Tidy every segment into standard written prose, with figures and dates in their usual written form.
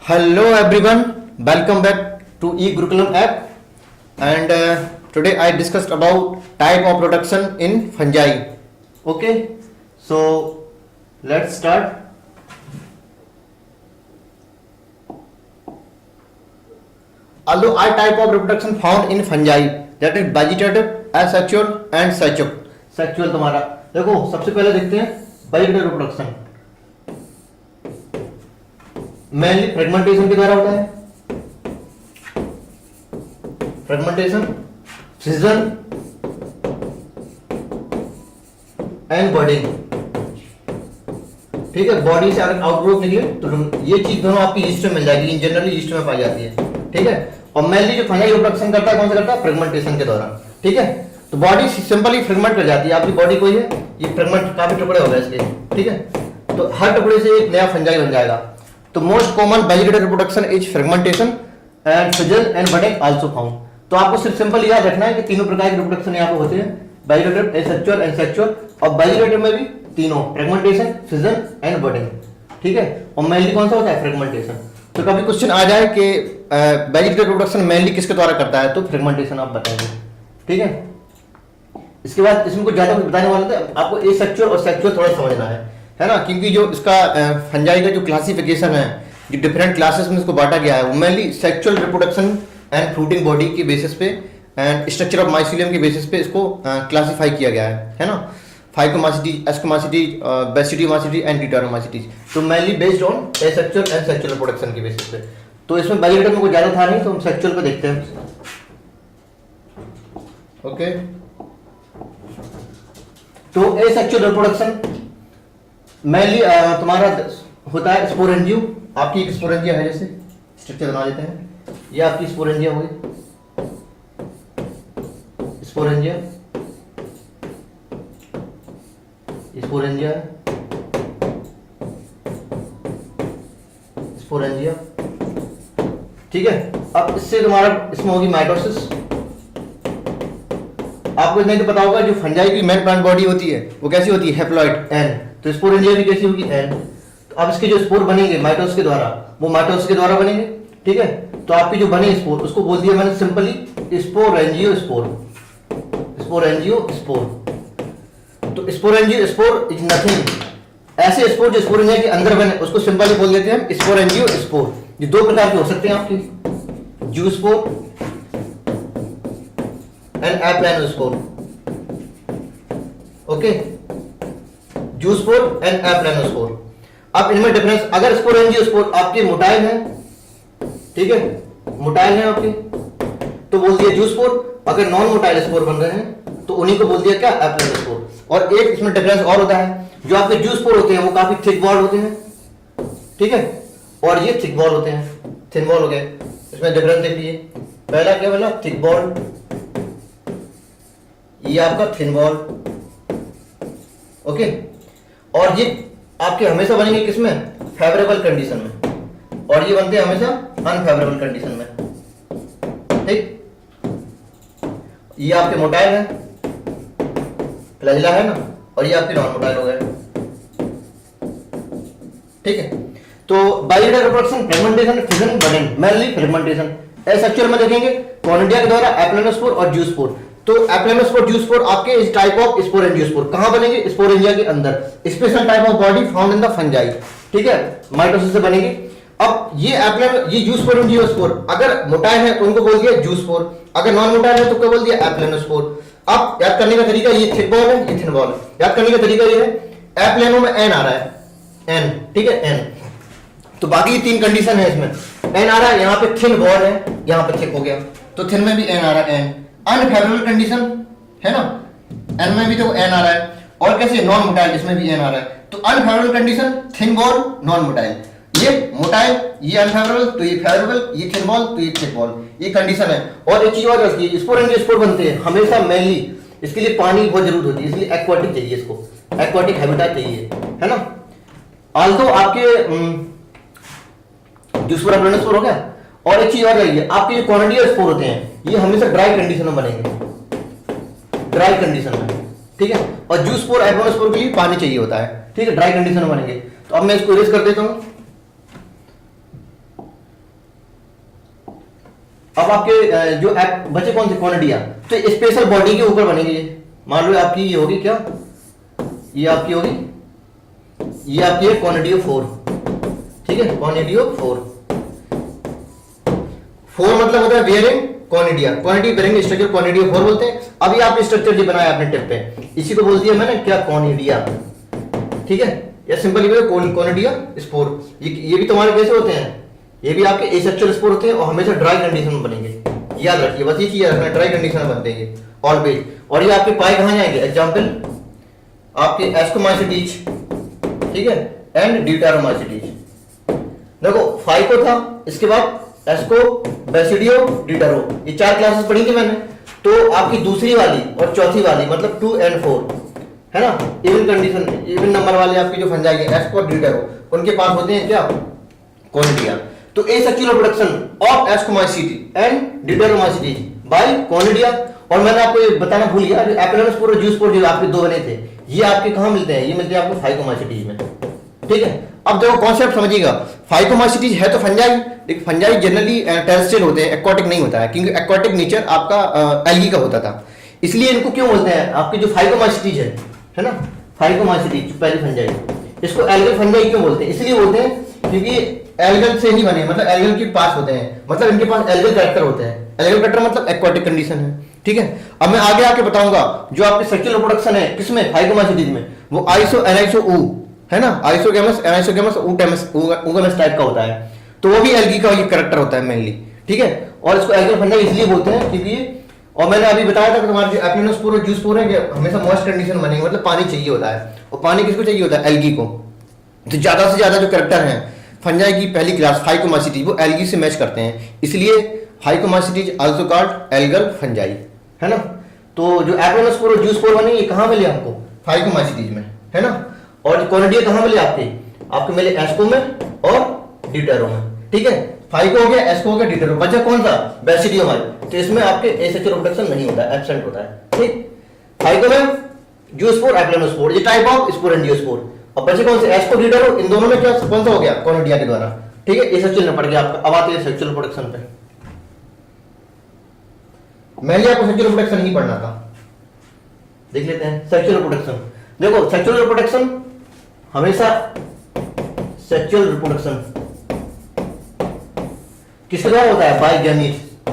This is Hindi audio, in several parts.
Hello everyone, welcome back to eGurukulam app, and today I discussed about type of production in fungi. Okay, so let's start. Although I type of reproduction found in fungi, that is vegetative, asexual and sexual. Sexual तुम्हारा देखो, सबसे पहले देखते हैं वेजिटेटिव रिप्रोडक्शन। मेनली फ्रेगमेंटेशन के द्वारा होता है, फ्रेगमेंटेशन, फिजन एंड बर्डिंग। ठीक है, बॉडी से अगर आउटग्रोथ निकले तो ये चीज दोनों आपकी ईस्ट में मिल जाएगी, इन जनरली ईस्ट में पाई जाती है। ठीक है, और मेनली जो फंगाई रिप्रोडक्शन करता है कौन सा करता है? फ्रेगमेंटेशन के द्वारा। ठीक है, तो बॉडी सिंपली फ्रेगमेंट कर जाती है। आपकी बॉडी कोई है, ये फ्रेगमेंट काफी टुकड़े हो गए इसके। ठीक है, तो हर टुकड़े से एक नया फंजाई बन जाएगा। तो most common vegetative reproduction is fragmentation and fission and budding also found. तो आपको सिर्फ सिंपल याद रखना है कि तीनों प्रकार के रिप्रोडक्शन यहाँ पे होते हैं, वेजिटेटिव, एसेक्सुअल एंड सेक्सुअल। और वेजिटेटिव में भी तीनों, फ्रेगमेंटेशन, फिजन एंड बर्डिंग। ठीक है, और मेनली कौन सा होता है? फ्रेगमेंटेशन। तो कभी क्वेश्चन आ जाए कि वेजिटेटिव रिप्रोडक्शन मेनली किसके द्वारा करता है, तो फ्रेगमेंटेशन आप बताएंगे। ठीक है, इसके बाद इसमें कुछ ज्यादा कुछ बताने वाला था आपको। एसेक्सुअल और सेक्सुअल थोड़ा समझना है ना, क्योंकि जो इसका फंजाई का जो क्लासिफिकेशन है, जो डिफरेंट क्लासेस में इसको बांटा गया है, वो mainly sexual reproduction and fruiting body के बेसिस पे एंड स्ट्रक्चर ऑफ माइसीलियम के बेसिस पे इसको क्लासिफाई किया गया है ना। फाइकोमासिटीज, एस्कोमासिटीज, बेसिडियोमासिटी एंड डिटारोमासिटीज। तो mainly based on asexual and sexual reproduction के बेसिस पे। तो इसमें वेजिटेटिव में कुछ ज्यादा था नहीं, तो हम सेक्सुअल पे देखते हैं। ओके, तो एसेक्सुअल रिप्रोडक्शन मेनली तुम्हारा होता है स्पोरेंजियम। आपकी एक स्पोरेंजिया है, जैसे स्ट्रक्चर बना लेते हैं। ये आपकी स्पोरेंजिया होगी, स्पोरेंजिया, स्पोरेंजिया, स्पोरेंजिया। ठीक है, अब इससे तुम्हारा इसमें होगी माइटोसिस। आपको नहीं तो पता होगा, जो फंजाई की मेन प्लांट बॉडी होती है वो कैसी होती है? Haploid, N. तो स्पोरेंजिया भी कैसी होगी? एन। तो अब इसके जो स्पोर बनेंगे माइटोसिस के द्वारा, वो माइटोसिस के द्वारा बनेंगे। ठीक है, तो आपकी जो बने स्पोर, उसको बोल दिया मैंने सिंपली स्पोरेंजियो स्पोर, स्पोरेंजियो स्पोर। तो स्पोरेंजियो स्पोर इज नथिंग, ऐसे स्पोर जो स्पोरेंजिया के अंदर बने उसको सिंपली बोल देते हैं स्पोरेंजियो स्पोर। ये दो प्रकार के हो सकते हैं आपके, zoospore and aplanospore. Okay, zoospore and aplanospore. अब इनमें डिफरेंस, अगर स्पोरेंजियोस्पोर आपके मोटाइल है, ठीक है, मोटाइल है आपके, तो बोल दिया जूस्पोर। अगर नॉन मोटाइल स्पोर बन रहे हैं तो उन्हीं को बोल दिया क्या? एप्लानोस्पोर। और एक इसमें डिफरेंस और होता है, जो आपके जूस्पोर होते हैं वो काफी थिक वॉल होते हैं। ठीक है, और ये थिक वॉल होते हैं, थिन वॉल हो गए। इसमें डिफरेंस देख लीजिए, पहला क्या बोला? थिक वॉल, ये आपका थिन वॉल। ओके, और ये आपके हमेशा बनेंगे किसमें? फेवरेबल कंडीशन में, और ये बनते हैं हमेशा अनफेवरेबल कंडीशन में। ठीक, ये आपके मोटाइल है, फ्लैजिला है ना, और ये आपके नॉन मोटाइल हो गए। ठीक है, तो vegetative reproduction, fragmentation, fission, budding, mainly fragmentation. Asexual में देखेंगे कॉनिडिया के द्वारा एप्लानोस्पोर और जूस्पोर। तो एप्लानोस्पोर, जूस्पोर आपके इस टाइप ऑफ स्पोरेंजियोस्पोर कहां बनेंगे? स्पोरेंजिया के अंदर, special type of body found in the fungi. ठीक है, माइटोसिस से बनेंगे। अब ये जूस्पोरेंजियोस्पोर अगर मोटाइल है तो उनको बोल दिया जूस्पोर, अगर नॉन मोटाइल है तो क्या बोल दिया? एप्लानोस्पोर। अब याद करने का तरीका, ये थिक बॉल है, ये थिन बॉल है। याद करने का तरीका ये है, एप्लानो में एन आ रहा है, एन। ठीक है, एन। तो बाकी तीन कंडीशन है इसमें। एन आ रहा है, यहाँ पे थिन बॉल है, यहाँ पे थिक हो गया, तो थिन में भी एन आ रहा है, एन। अनफेवरेबल कंडीशन है ना, एन में भी तो एन आ रहा है। और कैसे? नॉन मोटाइल, इसमें भी एन आ रहा है। तो unfavourable condition, thin ball, non motile. ये मोटाइल, ये अनफेवरेबल, तो ये फेवरेबल, ये थिन बॉल, तो ये थिक बॉल। ये कंडीशन है। और एक चीज और रखिए, स्पोरेंजियोस्पोर बनते हैं हमेशा मेनली, इसके लिए पानी बहुत जरूरत होती है, इसलिए एक्वाटिक चाहिए, इसको एक्वाटिक हैबिटेट चाहिए, है ना। आल्दो आपके जूस्पोर, एप्लानोस्पोर हो गया। और एक चीज और रही है, आपके जो कॉनिडिया स्पोर होते हैं ये हमेशा ड्राई कंडीशन में बनेंगे, ड्राई कंडीशन में। ठीक है, और जूस्पोर, एप्लानोस्पोर के लिए पानी चाहिए होता है। ठीक है, ड्राई कंडीशन में बनेंगे। तो अब मैं इसको इरेज कर देता हूं। अब आपके जो बचे कौन से कॉनिडिया, तो स्पेशल बॉडी के ऊपर बनेंगे ये। मान लो आपकी ये होगी क्या, ये आपकी होगी, ये आपकी है कॉनिडियो 4, ठीक है, कॉनिडियो 4 मतलब होता है bearing conidia, conidia bearing structure conidiophore 4 बोलते हैं। अभी आप स्ट्रक्चर जो बनाया आपने टिप पे, इसी को बोल दिया मैंने क्या, कॉनिडिया, ठीक है, या सिंपली कॉनिडिया स्पोर। ये भी तुम्हारे कैसे होते हैं, ये भी आपके एसेक्सुअल स्पोर होते हैं और हमेशा ड्राई कंडीशन में बनेंगे, याद रखिए, बस ये चीज याद रखना, ड्राई कंडीशन में बनते हैं ऑलवेज। और ये आपके पाए कहां जाएंगे, एग्जांपल आपके एस्कोमाइसिटीज, ठीक है, एंड ड्यूटेरोमाइसिटीज। देखो फाइको था, इसके बाद एस्को, बेसिडियो, ड्यूटेरो, ये 4 क्लासेस पढ़ी थी मैंने। तो आपकी दूसरी वाली और चौथी वाली मतलब 2 and 4 है ना, इवन कंडीशन, इवन नंबर वाले आपकी जो फंजाई है एस्को और ड्यूटेरो, उनके पास होते हैं क्या, कॉनिडिया। तो asexual reproduction of ascomycetes and deuteromycetes by conidia. और मैंने आपको ये बताना भूल गया, एपिडर्मिस और जूस्पोर जो आपके 2 बने थे, ये आपके कहां मिलते हैं, ये मिलते हैं आपको फाइकोमाइसिटीज में, ठीक है। अब देखो कॉन्सेप्ट समझिएगा, फाइकोमाइसिटीज है तो फंजाई, लेकिन फंजाई जनरली टेरेस्ट्रियल होते हैं, एक्वाटिक नहीं होता है, क्योंकि एक्वाटिक नेचर आपका एल्गी का होता था, इसलिए इनको क्यों बोलते हैं आपकी जो फाइकोमाइसिटीज है ना, फाइकोमाइसिटीज पहली फंजाई, इसको एल्गल फंजाई क्यों बोलते हैं, इसलिए बोलते हैं क्योंकि एल्गल से ही बने, मतलब एल्गल के पास होते हैं, मतलब इनके पास एल्गल कैरेक्टर होते हैं। एल्गल कैरेक्टर मतलब एक्वाटिक कंडीशन है, ठीक है। अब मैं आगे आके बताऊंगा जो आपके सेक्सुअल रिप्रोडक्शन है किसमें, फाइकोमाइसिटीज में, वो आइसो एनाइसो ऊ है ना, आइसोगेमस एनाइसोगेमस ऊटेमस ऊगेमस टाइप का होता है, तो वो भी एल्गी का ये कैरेक्टर होता है मेनली, ठीक है। और इसको एल्गल फंजाई इसलिए बोलते हैं क्योंकि, और मैंने अभी बताया था कि तुम्हारे जो एप्लिनोस्पोर और जूस्पोर है कि हमेशा मॉइस्ट कंडीशन बनेंगे, मतलब पानी चाहिए होता है, और पानी किसको चाहिए होता है, एल्गी को। तो ज्यादा से ज्यादा जो कैरेक्टर हैं फंजाई की पहली क्लास फाइकोमाइसिटीज, वो एल्गी से मैच करते हैं, इसलिए phycomycetes also called algal fungi, है ना। तो जो एप्लिनोस्पोर और जूस्पोर बने, ये कहां मिले आपको, फाइकोमाइसिटीज में, है ना। और कॉनिडिया कहां मिले आपके मिले एस्को में और ड्यूटेरो में, ठीक है। फाइको हो गया, एस्को हो गया, ड्यूटेरो, बचा कौन सा, बेसिडियो में, तो इसमें आपके एसेक्सुअल रिप्रोडक्शन नहीं होता है, एब्सेंट होता है, ठीक। फाइको में जूस्पोर, एप्लिनोस्पोर, ये टाइप ऑफ स्पोर एंड जियोस्पोर। और बचे कौन से, एस्को, ड्यूटेरो, इन दोनों में क्या कौन सा हो गया, कॉनिडिया के द्वारा, ठीक है। एसेक्सुअल में पड़ गया आपका। अब आते हैं सेक्सुअल रिप्रोडक्शन पे, मैंने आपको सेक्सुअल रिप्रोडक्शन ही पढ़ना था, देख लेते हैं सेक्सुअल रिप्रोडक्शन। देखो सेक्सुअल रिप्रोडक्शन हमेशा, सेक्सुअल रिप्रोडक्शन किसके द्वारा होता है, बाय गैमीट,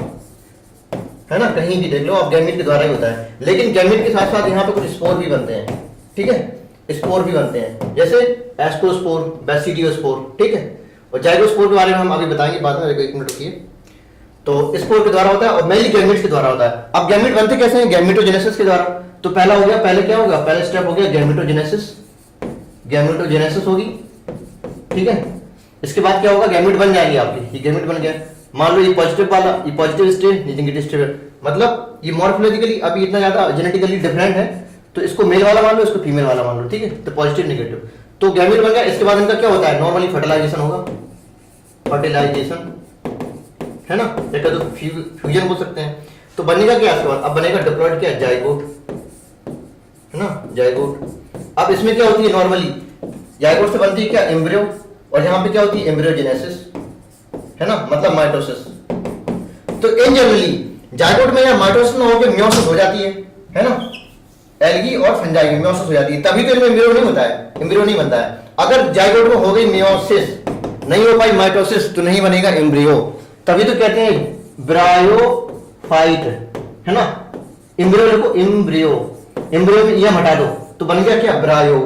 है ना, कहीं भी देख लो आप गैमीट के द्वारा ही होता है। लेकिन गैमीट के साथ साथ यहाँ पे कुछ स्पोर भी बनते हैं, ठीक है, स्पोर भी बनते हैं, जैसे एस्कोस्पोर, बेसिडियोस्पोर, ठीक है। और जाइगोस्पोर के बारे में हम अभी बताएंगे बाद में, एक मिनट रुकिए। तो स्पोर के द्वारा होता है और मेनली गैमीट के द्वारा होता है। अब गैमीट बनते कैसे हैं, गैमीटोजेनेसिस के द्वारा। तो पहला हो गया, पहले क्या होगा, पहला स्टेप हो गया गैमीटोजेनेसिस, गैमीटोजेनेसिस होगी, ठीक है। इसके बाद क्या होगा, गैमीट बन जाएंगे आपके, ये गैमीट बन गया। मान लो ये पॉजिटिव वाला, ये पॉजिटिव स्ट्रेन, ये नेगेटिव स्ट्रेन, मतलब ये मॉर्फोलॉजिकली अभी इतना ज्यादा जेनेटिकली डिफरेंट है, तो इसको मेल वाला मान लो, इसको फीमेल वाला मान लो, ठीक है। तो पॉजिटिव नेगेटिव, तो गैमीट बन गया। इसके बाद इनका क्या होता है, नॉर्मली फर्टिलाइजेशन होगा, फर्टिलाइजेशन, है ना, एक तो फ्यूजन बोल सकते हैं। तो बनेगा क्या इसके बाद, अब बनेगा डिप्लॉइड क्या, जाइगोट, है ना, जाइगोट। अब इसमें क्या होती है, नॉर्मली जाइगोट से बनती है क्या, एम्ब्रियो, और यहाँ पे क्या होती है, एम्ब्रियोजेनेसिस, है ना, मतलब माइटोसिस। तो इन जनरली जाइगोट में या माइटोसिस में होकर मियोसिस हो जाती है ना, एल्गी और फंजाई में मियोसिस हो जाती है, तभी तो इनमें एम्ब्रियो नहीं होता है, एम्ब्रियो नहीं बनता है। अगर जाइगोट में हो गई मियोसिस, नहीं हो पाई माइटोसिस, तो नहीं बनेगा एम्ब्रियो, तभी तो कहते हैं ब्रायोफाइट, है ना। एम्ब्रियो लिखो, एम्ब्रियो, एम्ब्रियो में यह हटा दो तो बन गया क्या, ब्रायो।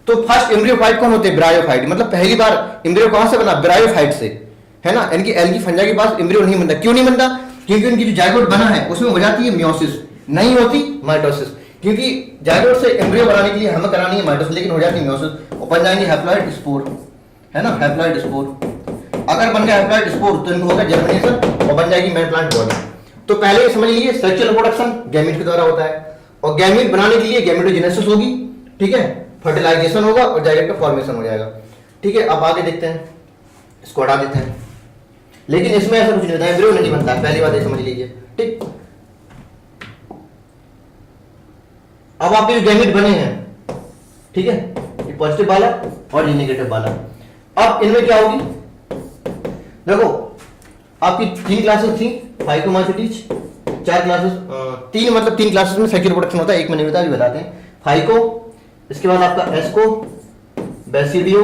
तो फर्स्ट एम्ब्रियोफाइट कौन होते हैं, ब्रायोफाइट, मतलब पहली बार एम्ब्रियो कहां से बना, ब्रायोफाइट से, है ना। इनकी एल्गी फंजाई के पास एम्ब्रियो नहीं बनता, क्यों नहीं बनता, क्योंकि उनकी जो जाइगोट बना है उसमें हो जाती है मियोसिस, नहीं होती माइटोसिस। क्योंकि जाइगोट से एम्ब्रियो बनाने के लिए हमें करानी है माइटोसिस, लेकिन हो जाती है मियोसिस, और बन जाएंगे हैप्लॉइड स्पोर, है ना, हैप्लॉइड स्पोर। अगर बन गया हैप्लॉइड स्पोर तो इनको होगा जर्मिनेशन और बन जाएगी मेन प्लांट बॉडी। तो पहले समझ लीजिए सेक्सुअल रिप्रोडक्शन गैमीट के द्वारा होता है, और गैमीट बनाने के लिए गैमीटोजेनेसिस होगी, ठीक है, फर्टिलाइजेशन होगा और जाइगोट का फॉर्मेशन हो जाएगा, ठीक है। अब आगे देखते हैं, इसको हटा देते हैं। लेकिन इसमें ऐसा कुछ नहीं होता, एम्ब्रियो नहीं बनता, पहली बात ये समझ लीजिए, ठीक। अब आपके गैमीट बने हैं, ठीक है, ये पॉजिटिव वाला और ये नेगेटिव वाला। अब इनमें क्या होगी, देखो आपकी 3 क्लासेस थी, फाइकोमाइसीटीज, 4 क्लासेस, 3 मतलब 3 क्लासेस में सेक्सुअल रिप्रोडक्शन होता है, एक महीने में अभी बताते हैं। फाइको, इसके बाद आपका एस्को, बेसिडियो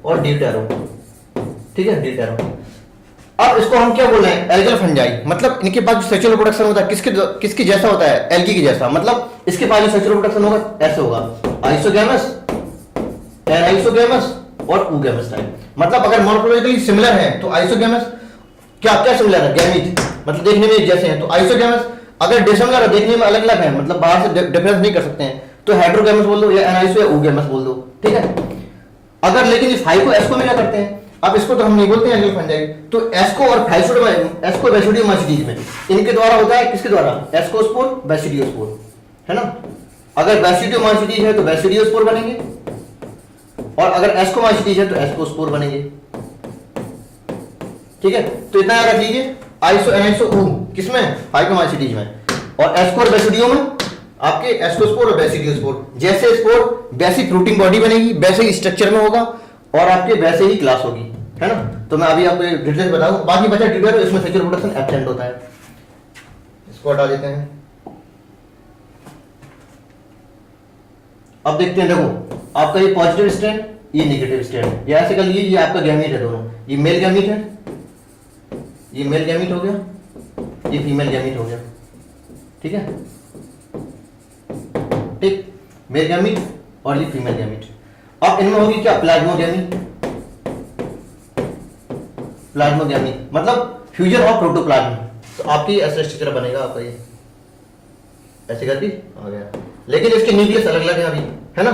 और डिटेरो, ठीक है, डिटेरो। अब इसको हम क्या बोल रहे हैं, एल्गल फंजाई, मतलब इनके पास जो सेक्सुअल रिप्रोडक्शन होता है किसके जैसा होता है, एल्गी के जैसा, मतलब इसके पास जो सेक्सुअल रिप्रोडक्शन होगा ऐसे होगा, आइसोगैमस, एनाइसोगैमस और ऊगैमस टाइप। मतलब अगर मॉर्फोलॉजिकली सिमिलर है तो आइसोगैमस, क्या क्या सिमिलर है, गैमीट, मतलब देखने में जैसे हैं तो आइसोगैमस। अगर डिसिमिलर है, देखने में अलग अलग है, मतलब बाहर से डिफरेंस नहीं कर सकते हैं, तो हेटेरोगैमस बोल दो या एनाइसो या ऊगैमस बोल दो, ठीक है। अगर लेकिन इस फाइको एस्को में क्या करते हैं, अब इसको तो हम नहीं बोलते हैं एल्गल फंजाई, तो एस्को और एस्को बेसिडियोमाइसीटीज में इनके द्वारा होता है, किसके द्वारा, एस्कोस्पोर बेसिडियोस्पोर, है ना। अगर बेसिडियोमाइसीटीज है तो बेसिडियोस्पोर बनेंगे, और अगर एस्कोमाइसीटीज है तो एस्कोस्पोर बनेंगे, ठीक है। तो इतना याद रख लीजिए, आइसो एनाइसो ऊ किसमें, फाइकोमाइसीटीज में, और एस्को और बेसिडियो में आपके एस्कोस्पोर और बेसिडियोस्पोर। जैसे स्पोर वैसी फ्रूटिंग बॉडी बनेगी, वैसे ही स्ट्रक्चर में होगा और आपके वैसे ही क्लास होगी, है ना। तो मैं अभी आपको डिटेल्स बताऊं, बाकी बचा डिटेल, इसमें सेक्सुअल रिप्रोडक्शन एब्सेंट होता है। इसको हटा देते हैं। अब देखते हैं, देखो आपका ये पॉजिटिव स्ट्रैंड, ये नेगेटिव स्ट्रैंड, या ऐसे कर लीजिए, ये आपका गैमीट है दोनों, ये मेल गैमीट है, ये मेल गैमीट हो गया, ये फीमेल गैमीट हो गया, ठीक है, ठीक, मेल गैमीट और ये फीमेल गैमीट। अब इनमें होगी क्या, प्लाज्मोगैमी, प्लाज्मोगैमी मतलब फ्यूजन ऑफ प्रोटोप्लाज्म। तो आपकी ऐसा स्ट्रक्चर बनेगा आपका, ये ऐसे करके आ गया, लेकिन इसके न्यूक्लियस अलग अलग है अभी, है ना।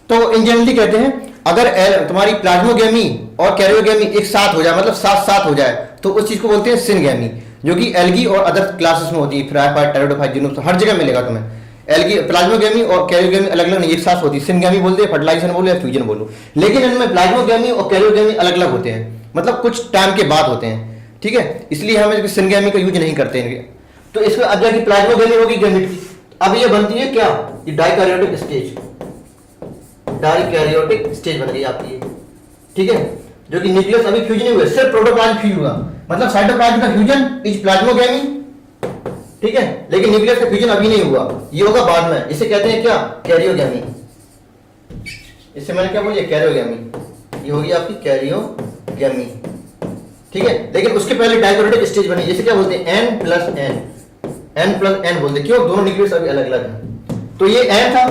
तो इन जनरली कहते हैं अगर तुम्हारी प्लाज्मोगैमी और कैरियोगैमी एक साथ हो जाए, मतलब साथ साथ हो जाए, तो उस चीज को बोलते हैं सिनगैमी, जो कि एल्गी और अदर क्लासेस में होती है, फ्राइफाइट, टेरिडोफाइट, जिनोफ, हर जगह मिलेगा तुम्हें। एल्गी, प्लाज्मोगैमी और कैरियोगैमी अलग अलग नहीं, एक साथ होती है, सिनगैमी बोलते हैं, फर्टिलाइजेशन बोलो या फ्यूजन बोलो, लेकिन इनमें प्लाज्मोगैमी और कैरियोगैमी अलग अलग होते हैं, मतलब कुछ टाइम के बाद होते हैं, ठीक है, इसलिए हम सिनगैमी का यूज नहीं करते हैं। तो इसमें अब जाके प्लाज्मोगैमी होगी गैमीट की, अब ये बनती है क्या, ये डाइकैरियोटिक स्टेज, डाइकैरियोटिक स्टेज बन गई आपकी, ठीक है, जो कि न्यूक्लियस अभी फ्यूजन नहीं हुआ, सिर्फ प्रोटोप्लाज्म फ्यूज हुआ, मतलब साइटोप्लाज्म का फ्यूजन इज प्लाज्मोगैमी, ठीक है, लेकिन न्यूक्लियस का फ्यूजन अभी नहीं हुआ, ये होगा बाद में, इसे कहते हैं क्या, कैरियोगैमी। इससे मैंने क्या बोलिए, कैरियोगैमी, ये होगी आपकी कैरियोगैमी, ठीक है, लेकिन उसके पहले डाइकैरियोटिक स्टेज बनी, जैसे क्या बोलते हैं, N प्लस N बोलते हैं, क्यों, दोनों न्यूक्लियस अभी अलग अलग हैं। तो ये N था,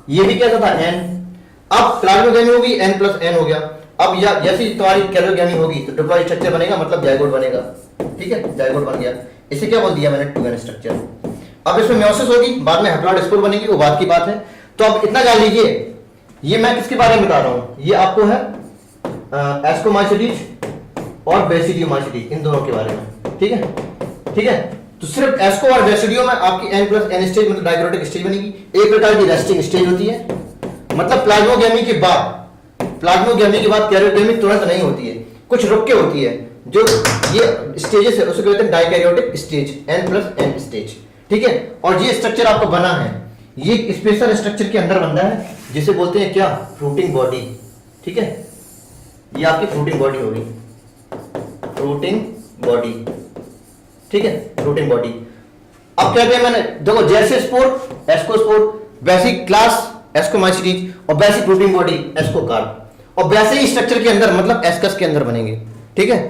ये भी क्या था, N। अब प्लाज्मोगैमी होगी, N प्लस N हो गया। अब जैसी तुम्हारी कैरियोगैमी होगी तो डिप्लॉइड स्ट्रक्चर बनेगा, मतलब जाइगोट बनेगा, ठीक है, जाइगोट बन गया, इसे क्या बोल दिया मैंने, 2n स्ट्रक्चर। अब इसमें मेयोसिस होगी, बाद में हैप्लॉइड स्पोर बनेगी, वो बात की बात है। तो अब इतना जान लीजिए, ये मैं किसके बारे में बता रहा हूं, ये आपको है एस्कोमाइसीटीज और बेसिडियोमाइसीटीज, इन दोनों के बारे में, ठीक है, ठीक है। तो सिर्फ एस्को और बेसिडियो में आपकी N प्लस N स्टेज, मतलब डाइकैरियोटिक स्टेज बनेगी। एक प्रकार की रेस्टिंग स्टेज होती है, मतलब प्लाज्मोगैमी के बाद कैरियोगैमी तुरंत नहीं होती है, कुछ रुक के होती है, जो ये स्टेजेस है उसको कहते हैं dikaryotic stage, N plus N stage, ठीक है। और ये स्ट्रक्चर आपका बना है, ये स्पेशल स्ट्रक्चर के अंदर बनता है, जिसे बोलते हैं क्या, फ्रूटिंग बॉडी, ठीक है, ये आपकी फ्रूटिंग बॉडी होगी, फ्रूटिंग बॉडी, ठीक है, फ्रूटिंग बॉडी। अब कहते हैं मैंने, देखो जैसे स्पोर एस्कोस्पोर, वैसी क्लास एस्कोमाइसीटीज, और वैसी फ्रूटिंग बॉडी एस्कोकार्प, और वैसे ही स्ट्रक्चर के अंदर, मतलब एस्कस के अंदर बनेंगे, ठीक है।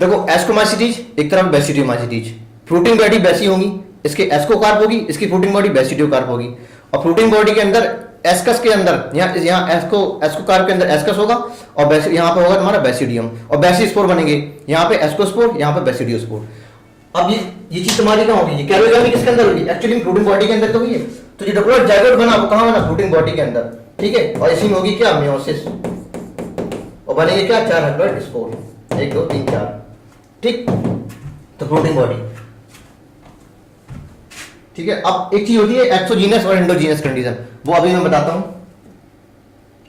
देखो एस्कोमाइसीटीज एक तरफ, बेसिडियोमाइसीटीज, फ्रूटिंग बॉडी वैसी होगी, इसके एस्कोकार्प होगी, इसकी फ्रूटिंग बॉडी बेसिडियोकार्प होगी, और फ्रूटिंग बॉडी के अंदर एस्कस के अंदर, यहाँ एस्कोकार्प के अंदर एस्कस होगा, और यहाँ पे होगा तुम्हारा बेसिडियम, और बेसिस्पोर बनेंगे, यहाँ पे एस्कोस्पोर, यहाँ पे बेसिडियोस्पोर। अब ये चीज तुम्हारी कहाँ होगी, ये कैरियोगैमी किसके अंदर होगी, एक्चुअली फ्रूटिंग बॉडी के अंदर तो हुई है। तो ये डिप्लॉइड जाइगोट बना, वो कहाँ बना, फ्रूटिंग बॉडी के अंदर, ठीक है, और इसी में होगी क्या, मेयोसिस, और बनेंगे क्या, 4 हैप्लॉइड स्पोर, 1 2 3 4, ठीक। तो फ्रूटिंग बॉडी, ठीक है। अब एक चीज होती है एक्सोजीनस और एंडोजीनस कंडीशन, वो अभी मैं बताता हूं,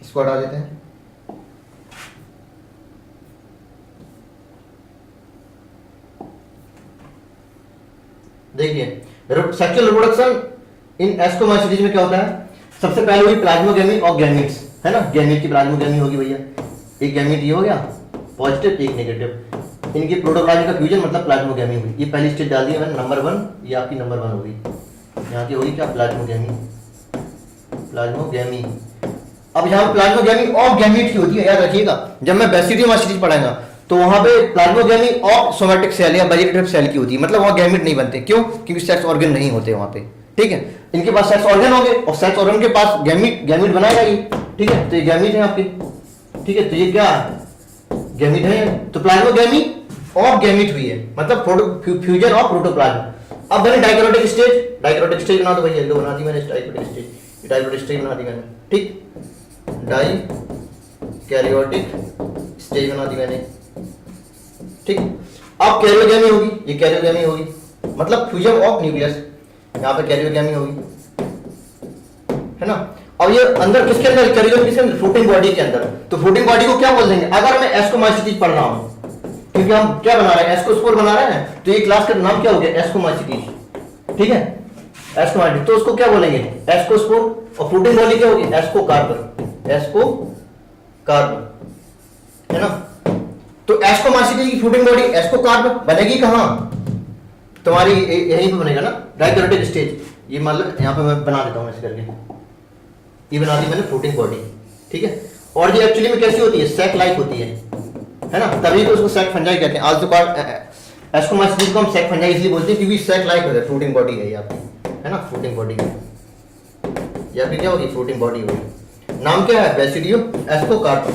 इसको हटा देते हैं। देखिए सेक्सुअल रिप्रोडक्शन इन एस्कोमाइसीटीज में क्या होता है, सबसे पहले हुई प्लाज्मोगैमी और गैमीट्स, है ना, गैमीट की प्लाज्मोगैमी होगी भैया, एक गैमीट ये हो गया पॉजिटिव, एक नेगेटिव, इनकी प्रोटोप्लाज्म का फ्यूजन मतलब प्लाज्मोगेमी हुई। ये पहली स्टेज डाल दी है मैंने, नंबर 1, ये आपकी नंबर 1 होगी। यहाँ की होगी क्या, प्लाज्मोगेमी, प्लाज्मोगेमी। अब यहाँ प्लाज्मोगेमी ऑफ गैमीट की होती है, याद रखिएगा। जब मैं बेसिडियम स्टेज पढ़ाऊंगा तो वहां पे प्लाज्मोगेमी ऑफ सोमैटिक सेल या वेजिटेटिव सेल की होती है, मतलब वहां गैमीट नहीं बनते। क्यों? क्योंकि सेक्स ऑर्गन नहीं होते वहां पे, ठीक है। इनके पास सेक्स ऑर्गन होंगे और सेक्स ऑर्गन के पास गैमीट बनाएगा ये, ठीक है। तो ये गैमीट है आपके, ठीक है। तो ये क्या गैमीट है, तो प्लाज्मोगेमी ऑफ गैमीट हुई है, मतलब फ्यूजन ऑफ प्रोटोप्लाज्म। अब बने डाइकैरियोटिक स्टेज, डाइकैरियोटिक स्टेज बना दो भैया, लो बना दी मैंने डाइकैरियोटिक स्टेज, डाइकैरियोटिक स्टेज बना दी मैंने, ठीक। डाइकैरियोटिक स्टेज बना दी मैंने, ठीक। अब कैरियोगेमी होगी, ये कैरियोगेमी होगी, मतलब फ्यूजन ऑफ न्यूक्लियस, यहाँ पे कैरियोगेमी होगी, है ना। अब ये अंदर किसके अंदर, कैरियोगेमी किसके अंदर, फ्लोटिंग बॉडी के अंदर। तो फ्लोटिंग बॉडी को क्या बोल देंगे, अगर मैं एस्कोमाइसिटीज पढ़ रहा हूं, क्योंकि हम क्या बना रहे हैं, एस्कोस्पोर बना रहे हैं, तो ये क्लास का नाम क्या हो गया, एस्कोमाइसिटीज, ठीक है। एस्कोमाइसिटीज, तो उसको क्या बोलेंगे, एस्कोस्पोर। और फ्लोटिंग बॉडी क्या होगी, एस्कोकार्प, एस्कोकार्प, है ना। तो एस्कोमाइसिटीज की फ्लोटिंग बॉडी एस्कोकार्प बनेगी कहां, तुम्हारी यहीं पे बनेगा ना, डाइकैरियोटिक स्टेज। ये मतलब यहाँ पे मैं बना देता हूँ ऐसे करके, ये बना दी मैंने फ्लोटिंग बॉडी, ठीक है। और ये एक्चुअली में कैसी होती है, सैक लाइक होती है ना, तभी तो उसको सैक फंजाई कहते हैं। आल्सो कॉल्ड एस्कोमाइसिटीज को हम सैक फंजाई इसलिए बोलते हैं क्योंकि सैक लाइक होता है, फ्लोटिंग बॉडी है ये आपकी, है ना, फ्लोटिंग बॉडी। या फिर क्या होगी, फ्लोटिंग बॉडी होगी। नाम क्या है, basidio ascocarp,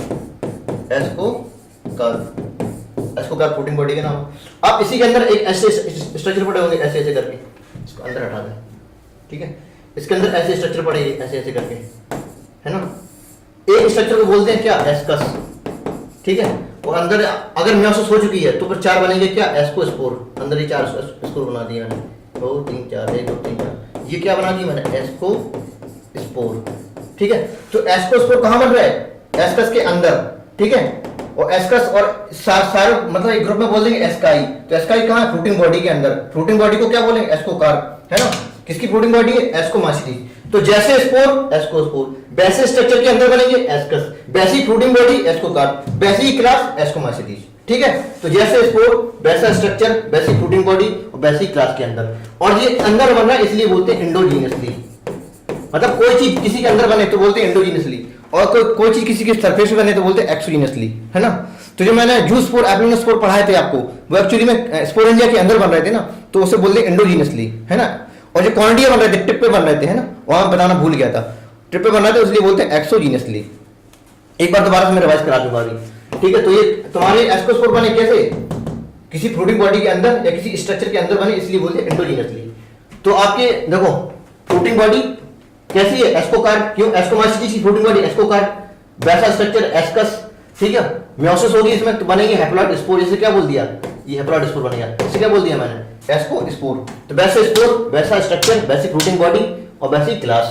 ascocarp floating body का नाम। अब इसी के अंदर एक ऐसे स्ट्रक्चर पड़े होंगे, ऐसे ऐसे करके, इसको अंदर हटा दें, ठीक है। इसके अंदर ऐसे स्ट्रक्चर पड़ेगी, ऐसे ऐसे करके, है ना। एक स्ट्रक्चर को बोलते हैं क्या, एस्कस, ठीक है। और अंदर अगर म्योसिस हो चुकी है तो फिर 4 बनेंगे क्या, एस्कोस्पोर। अंदर ही 4 स्पोर बना दिए मैंने, 2 3 4, 1 2 3 4, ये क्या बना दी मैंने, एस्कोस्पोर, ठीक है। तो एस्कोस्पोर कहां बन रहा है, एस्कस के अंदर, ठीक है। और एस्कस और सारे मतलब एक ग्रुप में बोल देंगे एस्काई। तो एस्काई कहां है, फ्लोटिंग बॉडी के अंदर। फ्लोटिंग बॉडी को क्या बोलेंगे, एस्कोकार्प, है ना। किसकी फ्लोटिंग बॉडी है, एस्कोमाइसिटीज। तो जैसे स्पोर एस्कोस्पोर, वैसे स्ट्रक्चर के अंदर बनेंगे एस्कस, वैसी फ्लोटिंग बॉडी एस्कोकार्प, वैसी क्लास एस्कोमाइसिटीज, ठीक है। तो जैसे स्पोर वैसा स्ट्रक्चर, वैसी फ्लोटिंग बॉडी और वैसी क्लास के अंदर। और ये अंदर बन रहा है इसलिए बोलते हैं एंडोजीनियसली, मतलब कोई चीज किसी के अंदर बने तो बोलते हैं एंडोजीनियसली, और कोई चीज किसी के सरफेस पे बने तो बोलते हैं एक्सोजीनियसली, है ना। तो जो मैंने जूस्पोर एप्लिनोस्पोर पढ़ाए थे आपको, वो एक्चुअली में स्पोरेंजिया के अंदर बन रहे थे ना, तो उसे बोलते हैं एंडोजीनियसली, है ना। और जो कॉर्निडिया बन रहे थे, टिप पे बन रहे थे, है ना, वहां बताना भूल गया था, टिप पे बन रहे थे इसलिए बोलते हैं एक्सोजीनियसली। एक बार दोबारा से मैं रिवाइज करा दूंगा अभी, ठीक है। तो ये तुम्हारे एस्कोस्पोर बने कैसे, किसी फ्लोटिंग बॉडी के अंदर या किसी स्ट्रक्चर के अंदर बने, इसलिए बोलते हैं एंडोजीनियसली। तो आपके देखो फ्लोटिंग बॉडी कैसी है, एस्कोकार्प। क्यों, एस्कोमाइसिटीज की फ्लोटिंग बॉडी एस्कोकार्प, वैसा स्ट्रक्चर एस्कस, ठीक है। म्योसिस होगी इसमें तो बनेगी हैप्लॉइड स्पोर। इसे क्या बोल दिया, ये हैप्लॉइड स्पोर बनेगा, इसे क्या बोल दिया मैंने, एस्कोस्पोर। तो वैसे स्पोर, वैसा स्ट्रक्चर, वैसी फ्लोटिंग बॉडी और वैसी क्लास,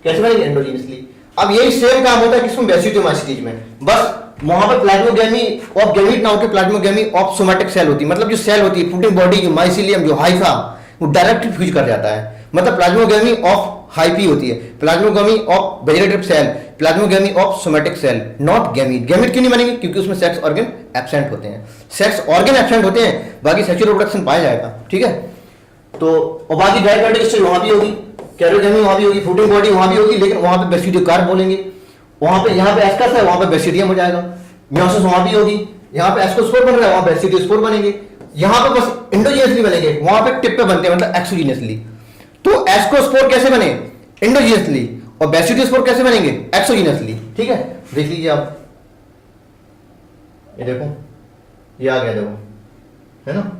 कैसे बनेगी, एंडोजीनियसली। अब यही सेम काम होता है किसमें, बेसिडियोमाइसिटीज में, बस वहां पर प्लाज्मोगेमी ऑफ गैमीट ना होकर प्लाज्मोगेमी ऑफ सोमैटिक सेल होती है। मतलब जो सेल होती है फ्लोटिंग बॉडी की, माइसिलियम जो हाइफा, वो डायरेक्ट फ्यूज कर जाता है। मतलब प्लाज्मोगेमी ऑफ हाइपी होती है, plasmogamy of vegetative cell, plasmogamy of somatic cell, not gamete. Gamete क्यों नहीं बनेगी, क्योंकि उसमें सेक्स ऑर्गन एब्सेंट होते हैं। सेक्स ऑर्गन एब्सेंट होते हैं, बाकी सेक्सुअल रिप्रोडक्शन पाया जाएगा, ठीक है। तो और बाकी डाइकैरियोटिक स्टेज वहां भी होगी, कैरियोगेमी वहां भी होगी, फ्लोटिंग बॉडी वहां भी होगी, लेकिन वहां पे बेसिडियोकार्प बोलेंगे। वहां पे, यहाँ पे एस्कस है, वहां पे बेसिडियम हो जाएगा। म्योसिस वहां भी होगी, यहाँ पे एस्कोस्पोर बन रहा है, वहां बेसिडियोस्पोर बनेंगे। यहाँ पे बस एंडोजीनियसली बनेंगे, वहां पे टिप पे बनते हैं, मतलब एक्सोजीनियसली। तो एस्कोस्पोर कैसे बने, एंडोजीनियसली, और बेसिडियोस्पोर कैसे बनेंगे, एक्सोजीनियसली, ठीक है। देख लीजिए आप, ये देखो, ये आ गया, देखो, है ना।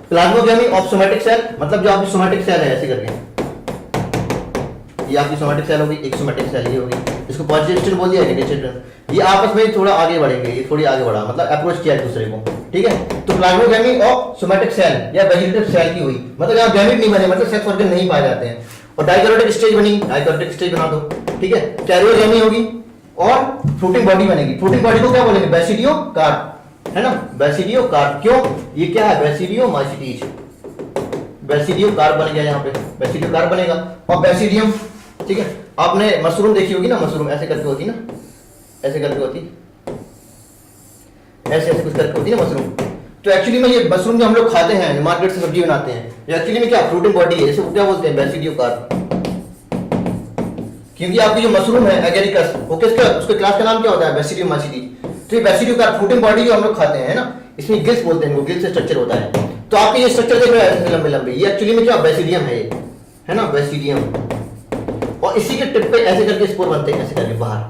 प्लाज्मोगेमी ऑफ सोमैटिक सेल, मतलब जो आपकी सोमैटिक सेल है, ऐसे करके ये आपकी सोमैटिक सेल होगी, एक सोमैटिक सेल ये होगी, इसको पॉजिटिव स्टेट बोल दिया, नेगेटिव स्टेट। ये आपस में थोड़ा आगे बढ़ेंगे, ये थोड़ी आगे बढ़ा, मतलब अप्रोच किया एक दूसरे को, ठीक है। तो प्लाज्मोगेमी ऑफ सोमैटिक सेल या वेजिटेटिव सेल की हुई, मतलब यहाँ गैमीट नहीं बने, मतलब सेक्स ऑर्गन नहीं पाए जाते हैं। और डाइकैरियोटिक स्टेज बनी, डाइकैरियोटिक स्टेज बना दो, ठीक है। कैरियोगेमी होगी और फ्लोटिंग बॉडी बनेगी। फ्लोटिंग बॉडी को क्या बोलेंगे, बेसिडियोकार्प, है ना, बेसिडियोकार्प। क्यों, ये क्या है, बेसिडियोमाइसिटीज, बेसिडियोकार्प बन गया, यहाँ पे बेसिडियोकार्प बनेगा। और बेसिडियम, ठीक है। आपने मशरूम देखी होगी ना, मशरूम ऐसे करके होती ना, ऐसे करके होती, ऐसे ऐसे कुछ करके होती है ना मशरूम। तो एक्चुअली में ये मशरूम जो हम लोग खाते हैं, मार्केट से सब्जी बनाते हैं, ये एक्चुअली में क्या फ्रूटिंग बॉडी है, इसे क्या बोलते हैं, बेसिडियो कार्प। क्योंकि आपकी जो मशरूम है एगेरिकस, वो किसका, उसके क्लास का नाम क्या होता है, बेसिडियम मासिडीज। तो ये बेसिडियो कार्प फ्रूटिंग बॉडी जो हम लोग खाते हैं ना, इसमें गिल्स बोलते हैं, गिल्स से स्ट्रक्चर होता है। तो आपके ये स्ट्रक्चर देख रहे हैं ऐसे लंबे लंबे, ये एक्चुअली में क्या बेसिडियम है, ये है ना बेसिडियम। और इसी के टिप पे ऐसे करके स्पोर बनते हैं, ऐसे करके बाहर,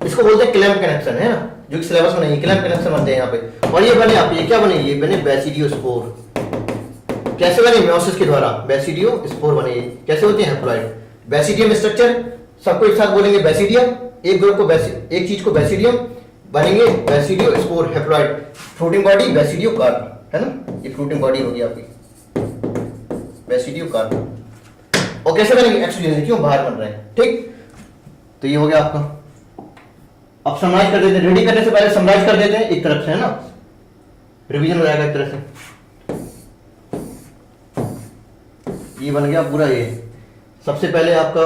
इसको बोलते हैं क्लैम्प कनेक्शन, है ना, जो कि सिलेबस में नहीं है, क्लैम्प कनेक्शन बनते हैं यहाँ पे। और ये बने आप, ये क्या बने, ये बने बेसिडियो स्पोर। कैसे बने, मेयोसिस के द्वारा बेसिडियो स्पोर बने। कैसे होते हैं, हैप्लॉइड। बेसिडियम स्ट्रक्चर, सबको एक साथ बोलेंगे बेसिडियम, एक ग्रुप को एक चीज को बेसिडियम बनेंगे, basidio spore haploid. Fruiting body basidio carp, है ना, ये फ्रूटिंग बॉडी होगी आपकी बेसिडियो कार्प। और कैसे बनेंगे, एक्सोजीनियस, क्यों बाहर बन रहे हैं, ठीक। तो ये हो गया आपका। अब समराइज कर देते हैं, रेडी करने से पहले समराइज कर देते हैं एक तरफ से, है ना, रिवीजन हो जाएगा एक तरह से। ये बन गया पूरा। ये सबसे पहले आपका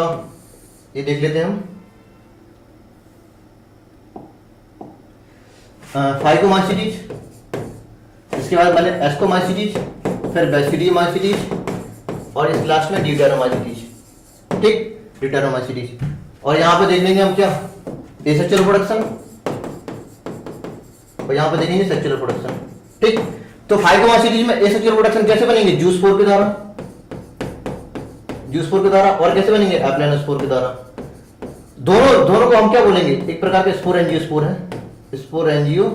ये देख लेते हैं हम, फाइकोमाइसिटीज, इसके बाद बने एस्कोमाइसिटीज, फिर बेसिडियोमाइसिटीज और इस लास्ट में ड्यूटेरोमाइसिटीज, ठीक, ड्यूटेरोमाइसिटीज। और यहाँ पे देख लेंगे हम क्या, एसेक्सुअल प्रोडक्शन, और यहाँ पे देखेंगे सेक्सुअल प्रोडक्शन, ठीक। तो फाइकोमाइसिटीज में एसेक्सुअल प्रोडक्शन कैसे बनेंगे, जूस स्पोर के द्वारा, जूस स्पोर के द्वारा। और कैसे बनेंगे, एप्लेनोस्पोर के द्वारा। दोनों को हम क्या बोलेंगे, एक प्रकार के स्पोर एंजियो स्पोर है, स्पोर एंजियो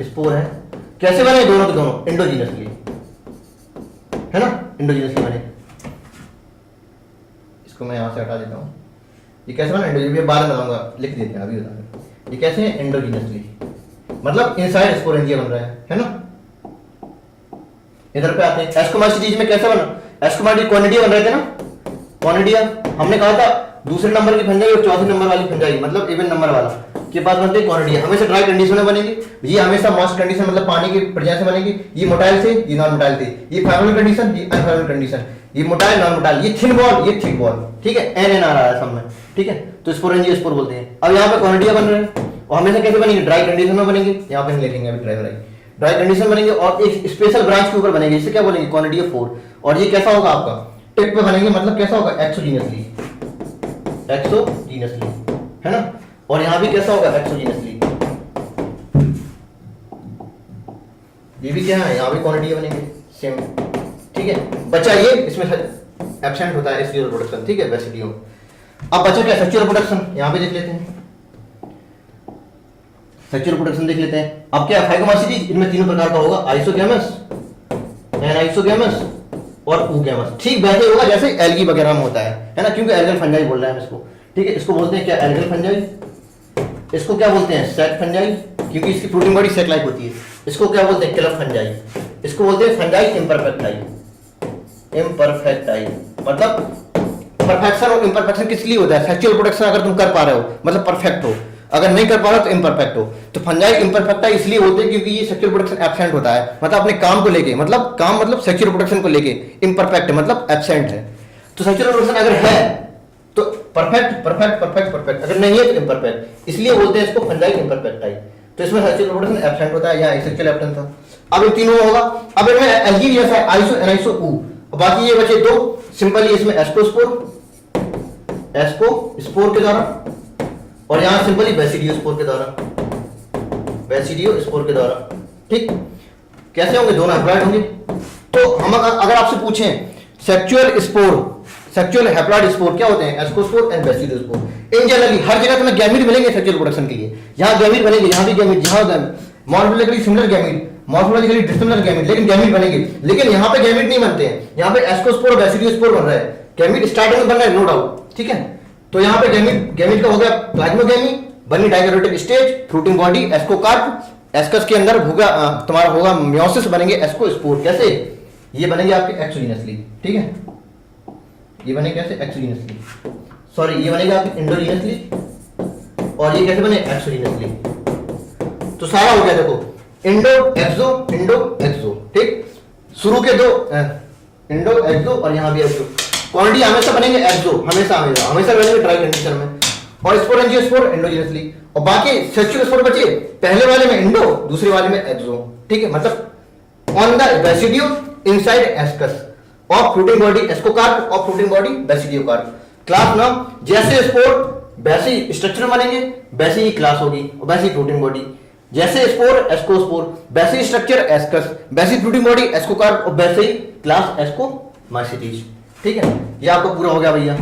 स्पोर है। कैसे बने दोनों के दोनों, एंडोजीनसली, है ना, एंडोजीनसली बने। इसको मैं यहां से हटा देता हूं। ये कैसे बना, एंडोजीनस, बाद में बताऊंगा, लिख देते हैं अभी बताऊंगा। ये कैसे है, एंडोजीनसली, मतलब इनसाइड स्पोरेंजिया बन रहा है ना। इधर पे आते हैं, एस्कोमाइसिटीज में कैसा बना, एस्कोमाइसिटीज कॉनिडिया बन रहे थे ना, कॉनिडिया हमने कहा था दूसरे नंबर की फंजाई और चौथे नंबर वाली फंजाई, मतलब इवन नंबर वाला के पास बनते हैं कॉनिडिया। हमेशा ड्राई कंडीशन में बनेगी, ये हमेशा मॉइस्ट कंडीशन, मतलब पानी की प्रेजेंस से बनेगी। ये मोटाइल से, ये नॉन मोटाइल थे, ये फाइब्रिल कंडीशन, ये अनफाइब्रिल कंडीशन, ये मोटाइल नॉन मोटाइल, ये थिन बॉल, ये थिक बॉल, ठीक है, एन आ रहा है सब में, ठीक है। तो स्पोरेंजियो स्पोर बोलते हैं। अब यहाँ पे कॉनिडिया बन रहे हैं, और हमेशा कैसे बनेंगे, ड्राई कंडीशन में बनेंगे। यहाँ पे हम लिखेंगे अभी ड्राई कंडीशन बनेंगे, और एक स्पेशल ब्रांच के ऊपर बनेंगे, इसे क्या बोलेंगे, कॉनिडिया 4। और ये कैसा होगा आपका, टिप पे बनेंगे, मतलब कैसा होगा, एक्सोजीनियसली, एक्सोजीनियसली, है ना। और यहाँ भी कैसा होगा, एक्सोजीनियसली। ये भी क्या है, यहाँ भी कॉनिडिया बनेंगे सेम, ठीक है। बचा ये, इसमें एब्सेंट होता है सेक्सुअल प्रोडक्शन, ठीक है, बेसिडियो। अब बचा क्या, सेक्सुअल प्रोडक्शन, यहाँ पे देख लेते हैं, सेक्सुअल प्रोडक्शन देख लेते हैं। अब क्या, फाइकोमाइसिटीज, इनमें तीनों प्रकार का होगा, आइसोगैमस, एनाइसोगैमस और ऊगैमस। ठीक वैसे होगा जैसे एल्गी वगैरह में होता है ना, क्योंकि एल्गल फंजाई बोल रहे हैं इसको, ठीक है। इसको बोलते हैं क्या, एल्गल फंजाई। इसको क्या बोलते हैं, सैक फंजाई, क्योंकि इसकी प्रोटीन बॉडी सैक लाइक होती है। इसको क्या बोलते हैं, क्लब फंजाई। इसको बोलते हैं फंजाई इम्परफेक्टाई, इम्परफेक्टाई, मतलब परफेक्शन और इम्परफेक्शन किस लिए होता है, सेक्सुअल प्रोडक्शन अगर तुम कर पा रहे हो मतलब परफेक्ट हो, अगर नहीं कर पा रहे हो तो इम्परफेक्ट हो। तो फंजाई इम्परफेक्टा इसलिए होते हैं क्योंकि ये सेक्सुअल प्रोडक्शन एब्सेंट होता है, मतलब अपने काम को लेके, मतलब काम मतलब सेक्सुअल प्रोडक्शन को लेके, इम्परफेक्ट मतलब एब्सेंट है। तो सेक्सुअल प्रोडक्शन अगर है तो परफेक्ट परफेक्ट परफेक्ट परफेक्ट, अगर नहीं है तो इम्परफेक्ट, इसलिए बोलते हैं इसको फंजाई इम्परफेक्टाई। तो इसमें सेक्सुअल प्रोडक्शन एब्सेंट होता है, यहाँ सेक्सुअल एब्सेंट था। अब इन तीनों होगा। अब इनमें एल्गी जैसा है, आइसो एनाइसो ऊ, बाकी ये बचे दो सिंपली, इसमें एस्कोस्पोर, एस्कोस्पोर के द्वारा, और यहां सिंपली बेसिडियो स्पोर के द्वारा, बेसिडियो स्पोर के द्वारा, ठीक। कैसे होंगे, दोनों हैप्लॉइड होंगे। तो हम अगर आपसे पूछें sexual spore, sexual haploid spore क्या होते हैं, एस्कोस्पोर एंड बेसिडियो स्पोर। इन जनरली हर जगह तुम्हें गैमीट मिलेंगे सेक्सुअल प्रोडक्शन के लिए, यहां गैमीट बनेंगे, यहां भी गैमीट, यहां morphologically similar gamete, morphologically dissimilar gamete, लेकिन गैमीट बनेंगे। लेकिन यहां पे गैमीट नहीं बनते हैं, यहां पे एस्कोस्पोर और बेसिडियो स्पोर बन रहा है। गैमीट स्टार्टिंग में बन रहा है, नो डाउट, ठीक है। तो यहाँ पे गैमीट का हो गया प्लाज्मोगैमी, बनी digametic stage, fruiting body, ascocarp, ascus के अंदर होगा तुम्हारा होगा मेयोसिस, बनेंगे एस्कोस्पोर। कैसे, ये बनेंगे आपके एक्सोजीनसली, ठीक है, ये बने कैसे, एक्सोजीनसली, सॉरी ये बनेगा आपके इंडोजीनसली, और ये कैसे बने, एक्सोजीनसली। तो सारा हो गया, देखो इंडो एक्सो, ठीक। शुरू के दो इंडो एक्सो और यहाँ भी एक्सो। क्वांटिटी हमेशा बनेंगे एक्सो, हमेशा बनेंगे ड्राई कंडीशन में, और स्पोर एंजियोस्पोर एंडोजीनसली। और बाकी सेक्सुअल स्पोर बचे पहले वाले में इंडो, दूसरे वाले में एक्सो। ठीक है, मतलब on the basidio inside ascus of fruiting body ascocarp of fruiting body basidio carp. Class नाम जैसे स्पोर वैसे ही स्ट्रक्चर बनेंगे, वैसे ही क्लास होगी और वैसे ही फ्रूटिंग बॉडी। जैसे स्पोर एस्कोस्पोर, वैसे ही स्ट्रक्चर एस्कस, वैसे ही फ्रूटिंग बॉडी एस्कोकार्प और वैसे ही क्लास एस्कोमाइसीटीज। ठीक है, ये आपको पूरा हो गया भैया।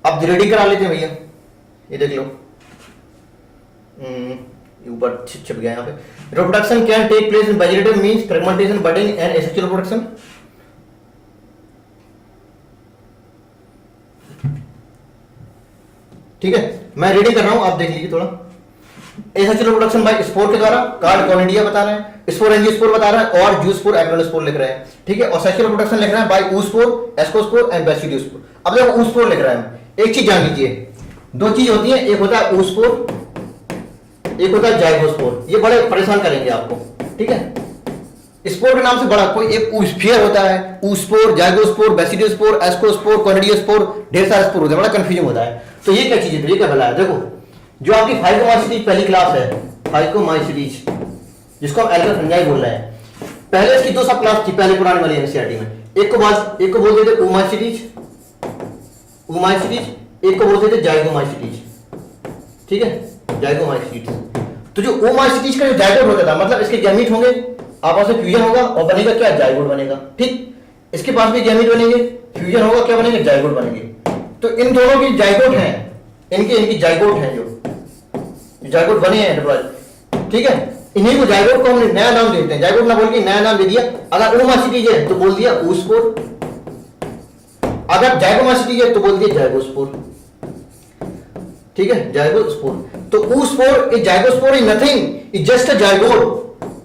अब रेडी करा लेते हैं भैया, ये देख लो ऊपर छिप गया यहाँ पे। Reproduction can take place in vegetative means fragmentation, budding and asexual production. ठीक है, मैं रीडिंग कर रहा हूं, आप देख लीजिए थोड़ा। एसेक्सुअल प्रोडक्शन बाय स्पोर के द्वारा, कार्ड कॉनिडिया बता रहे हैं, स्पोर एंजियोस्पोर बता रहे हैं और जूस्पोर एप्लोस्पोर लिख रहे हैं। ठीक है, और सेक्सुअल प्रोडक्शन लिख रहे हैं by oospore, ascospore and basidiospore. अब देखो oospore लिख रहे हैं, एक चीज जान लीजिए, दो चीज होती है, एक होता है oospore, एक होता है जाइगोस्पोर। ये बड़े परेशान करेंगे आपको। ठीक है, स्पोर के नाम से बड़ा कोई एक स्फीयर होता है, oospore, जाइगोस्पोर, बेसिडियोस्पोर, एस्कोस्पोर, कॉनिडियोस्पोर, ढेर सारे स्पोर होते हैं, बड़ा कंफ्यूजन होता है। तो ये क्या चीज है, ये क्या भला है? देखो जो आपकी फाइकोमाइसीटीज पहली क्लास है, फाइकोमाइसीटीज, जिसको हम एल्गर फंजाई बोल रहे हैं, पहले इसकी दो सब क्लास थी पहले पुराने वाली एनसीईआरटी में। एक को बोलते थे ओमाइसीटीज, एक को बोलते थे जाइगोमाइसीटीज। ठीक है, जाइगोमाइसीटीज। तो जो ओमाइसीटीज का जो जाइगोट होता था, मतलब इसके गैमीट होंगे, आपस में फ्यूजन होगा और बनेगा क्या, जाइगोट बनेगा। ठीक, इसके पास भी गैमीट बनेंगे, फ्यूजन होगा, क्या बनेंगे, जाइगोट बनेंगे। तो इन दोनों की जाइगोट हैं, इनकी जाइगोट हैं, जो जाइगोट बने हैं एंटरप्राइज। ठीक है, इन्हीं को जाइगोट को हमने नया नाम देते हैं, जाइगोट ना बोल के नया नाम दे दिया। अगर ओमाइसीटीज है तो बोल दिया oospore, अगर जाइगोमाइसीटीज है तो बोल दिया जाइगोस्पोर। ठीक है, जाइगोस्पोर। तो oospore is zygospore is nothing, is just a zygote.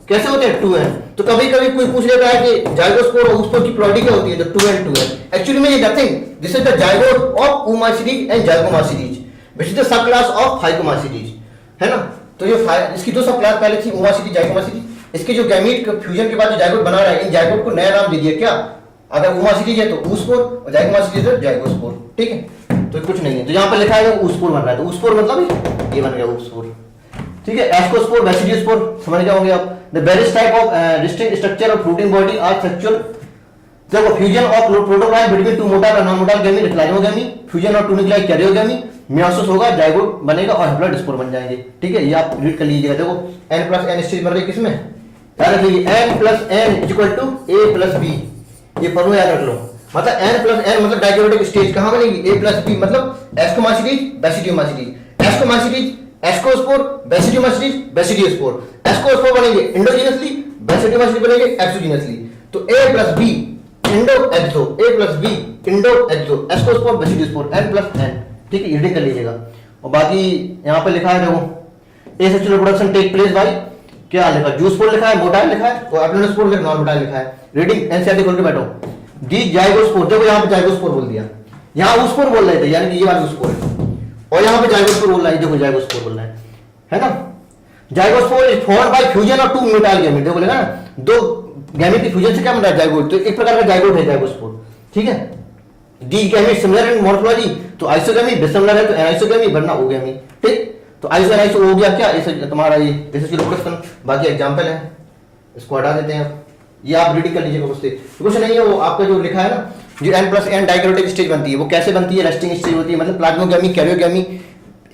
कैसे होते हैं, 2 है। तो कभी कभी कोई पूछ लेता है कि जाइगोस्पोर और oospore की प्लॉटी क्या होती है, तो 2 and 2 है। एक्चुअली में ये nothing, this is the zygote of oomacytes and zygomycetes which is the sub class of phycomycetes, है ना। तो ये इसकी दो सब क्लास पहले थी, oomacytes, जाइगोमाइसीटीज। इसके जो गैमीट का फ्यूजन के बाद जो जाइगोट बना रहा है, इन जाइगोट को नया नाम दे दिया क्या, अगर oomacytes है तो oospore और जाइगोमाइसीटीज है जाइगोस्पोर। ठीक है, तो कुछ नहीं है। तो यहाँ पर लिखा है oospore बन रहा है, तो oospore मतलब ये बन गया oospore। ठीक है, एस्कोस्पोर, बेसिडियोस्पोर समझ गए होंगे आप। The various type of distinct structure of fruiting body are sexual. देखो fusion of protoplasm between two motile और non motile gamete, plasmogamy, fusion of two nuclei karyogamy, meiosis होगा, जाइगोट बनेगा और हैप्लॉइड बन जाएंगे। ठीक है, ये आप रीड कर लीजिएगा। देखो n+n स्टेज बन रही है किसमें, याद रखिए n+n इक्वल टू a+b, ये फॉर्मूला याद रख लो। मतलब n+n मतलब डायक्रोटिक स्टेज कहां बनेगी, a+b, मतलब एस्कोमाइसीटीज, बेसिडियोमाइसीटीज, एस्कोमाइसीटीज, एस्कोस्पोर, बेसिडियोमाइसीटीज, बेसिडियोस्पोर। एस्कोस्पोर बनेंगे इंडोजीनसली, बेसिडियोमाइसीटीज बनेंगे एक्सोजीनसली। तो a+b इंडो एक्सो, a+b इंडो एक्सो, एस्कोस्पोर, बेसिडियोस्पोर, n+n। ठीक है, रीडिंग कर लीजिएगा। और बाकी यहाँ पे लिखा है, देखो asexual reproduction take place by, क्या लिखा है, जूस्पोर लिखा है, मोटाइल लिखा है, और एप्लोस्पोर लिखा है, नॉन मोटाइल लिखा है। रीडिंग एनसीईआरटी खोल के बैठो। दी जाइगोस्पोर, देखो यहाँ पे जाइगोस्पोर बोल दिया, यहाँ oospore बोल रहे थे, यानी कि ये वाला oospore है, और यहाँ पे जाइगोस्पोर बोल रहा है, देखो जाइगोस्पोर बोल रहा है ना। Zygospore is formed by fusion of 2 motile gamete. देखो बोलेगा ना, 2 गैमीट की फ्यूजन से क्या बन रहा है, जाइगोट। तो एक प्रकार का जाइगोट है जाइगोस्पोर। ठीक है, दी गैमीट सिमिलर इन मॉर्फोलॉजी, तो आइसोगैमी, डिससिमिलर है तो एनाइसोगैमी, वरना ओगैमी। ठीक, तो आइसो एनाइसो हो गया क्या, इसे तुम्हारा ये एसेक्सुअल रिप्रोडक्शन। बाकी एग्जांपल है, इसको हटा देते हैं। ये आप रीडिंग कर लीजिएगा उससे, कुछ नहीं है। वो आपका जो लिखा है ना, जो n+n डाइक्रोटिक स्टेज बनती है, वो कैसे बनती है, रेस्टिंग स्टेज होती है, मतलब प्लाज्मोगैमी, कैरियोगैमी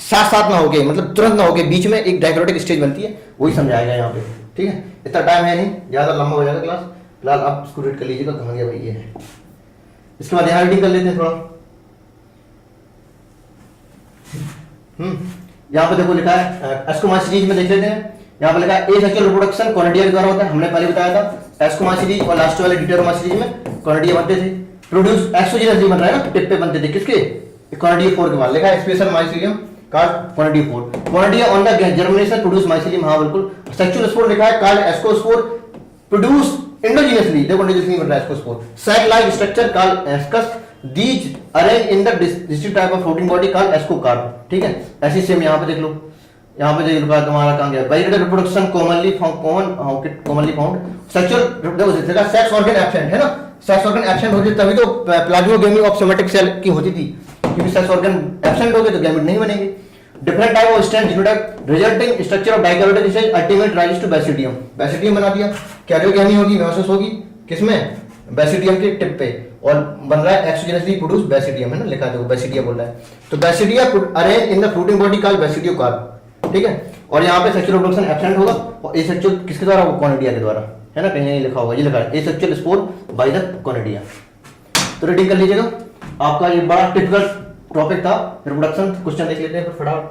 साथ साथ ना होके, मतलब तुरंत ना होके, बीच में एक डाइक्रोटिक स्टेज बनती है, वही समझाएगा यहाँ पे। ठीक है, इतना टाइम है नहीं, ज्यादा लंबा हो जाएगा क्लास। फिलहाल आप इसको रीड कर लीजिएगा, कहाँ गया भाई ये है। इसके बाद यहाँ रीडिंग कर लेते हैं थोड़ा। यहाँ पे देखो लिखा है, एस्कोमाइसीटीज में देख लेते हैं। यहाँ पे लिखा है एसेक्सुअल रिप्रोडक्शन कॉनिडिया के द्वारा होता है, हमने पहले बताया था। एस्कोमाइसीटीज और लास्ट वाले डिटेरोमाइसीटीज में कॉनिडिया बनते थे। प्रोड्यूस एक्सोजीनसली बन रहा है ना, टिप पे बनते थे, किसके, कॉनिडियोफोर के बाद लिखा है special mycelium called conidiophore. Conidia on the germination produce mycelium, हाँ बिल्कुल। सेक्सुअल स्पोर लिखा है कार्ड एस्कोस्पोर, प्रोड्यूस इंडोजीनसली, देखो इंडोजीनसली बन रहा है ascospore. Sac like structure called ascus, these arrange in the distinct type of floating body called ascocarp. ठीक है, ऐसी सेम यहाँ पे देख लो, यहाँ पे देख लो तुम्हारा कहां गया, vegetative reproduction commonly found. Sexual देखो सेक्स ऑर्गन एब्सेंट है ना, सेक्स ऑर्गन एब्सेंट होती तभी तो प्लाज्मोगैमी ऑफ सोमेटिक सेल की होती थी। क्योंकि सेक्स ऑर्गन एब्सेंट हो गए तो गैमेट नहीं बनेंगे। Different type of strand genotype resulting structure of dikaryotic stage ultimate rise to basidium. Basidium बना दिया, कैरियोगैमी होगी, मेयोसिस होगी किसमें, बेसिडियम के टिप पे, और बन रहा है एक्सोजेनसली प्रोड्यूस बेसिडियम, है ना, लिखा देखो बेसिडिया बोल रहा है। तो basidia arrange in the fruiting body called basidiocarp, ठीक है। और यहाँ पे सेक्सुअल रिप्रोडक्शन एब्सेंट होगा, और एसेक्सुअल किसके द्वारा, वो कॉनिडिया के द्वारा, है ना, कहीं लिखा होगा, ये लिखा है asexual spore by the conidia. तो रीडिंग कर लीजिएगा, आपका ये बड़ा टिपिकल टॉपिक था रिप्रोडक्शन। क्वेश्चन देख लेते हैं फिर फटाफट।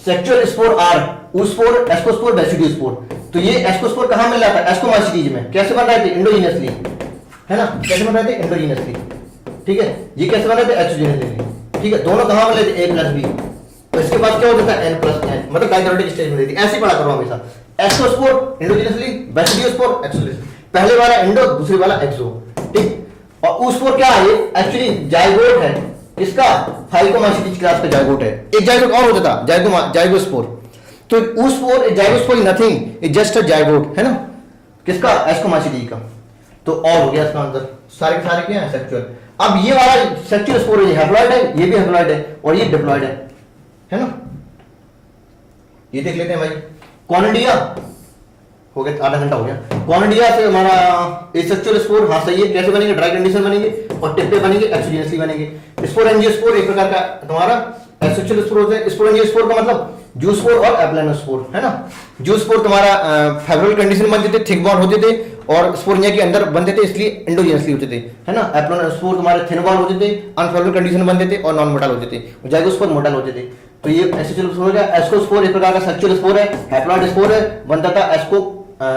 Sexual spore are oospore, ascospore, basidiospore. तो ये एस्कोस्पोर कहां मिल रहा था, एस्कोमाइसीटीज में। कैसे बन रहे थे, इंडोजीनियसली, है ना, कैसे बन रहे थे, इंडोजीनियसली, ठीक है। ये कैसे बन रहे थे, एक्सोजीनियसली, ठीक है। दोनों कहां मिले थे, A+B। तो इसके बाद क्या हो जाता है, N+N, मतलब डाइकैरियोटिक स्टेज में रहती है। ऐसे ही पढ़ा करो हमेशा, एस्कोस्पोर इंडोजीनियसली, बेसिडियोस्पोर एक्सोजीनियसली, पहले वाला इंडो, दूसरी वाला एक्सो, ठीक। और oospore क्या है, ये एक्चुअली जाइगोट है, इसका फाइकोमाइसीटीज क्लास का जाइगोट है। एक जाइगोट और होता था, जाइगोस्पोर। तो oospore zygospore nothing, is just a zygote, है ना, किसका, एस्कोमाइसीटीज का। तो और हो गया इसका आंसर, सारे के सारे क्या है, सेक्सुअल। अब ये वाला सेक्सुअल स्पोर है, हैप्लॉइड है, ये भी हैप्लॉइड है, और ये डिप्लॉइड है ना। ये देख लेते हैं भाई, कॉनिडिया हो गया, आधा घंटा हो गया। कॉनिडिया से हमारा एसेक्सुअल स्पोर, हाँ सही है, कैसे बनेंगे, ड्राई कंडीशन बनेंगे, और टिप्पे बनेंगे, एक्सोजीनियसली बनेंगे। स्पोरेंजियोस्पोर एक प्रकार का तुम्हारा एसेक्सुअल स्पोर होता है। स्पोरेंजियोस्पोर का मतलब जूस्पोर और एप्लानोस्पोर, है ना। जूस्पोर तुम्हारा फेवरल कंडीशन बनते थे, थिक बॉन्ड होते थे, और स्पोरिया के अंदर बनते थे, इसलिए इंडोजीनियसली होते थे, है ना। एप्लानोस्पोर तुम्हारे थिन बॉन्ड होते थे, अनफेवरल कंडीशन बनते थे, और नॉन मोटाइल होते थे। जाइगोस्पोर मोटाइल होते थे। तो ये एसेक्सुअल स्पोर हो गया। एस्कोस्पोर एक प्रकार का सेक्सुअल स्पोर है, हैप्लॉइड स्पोर है, बनता था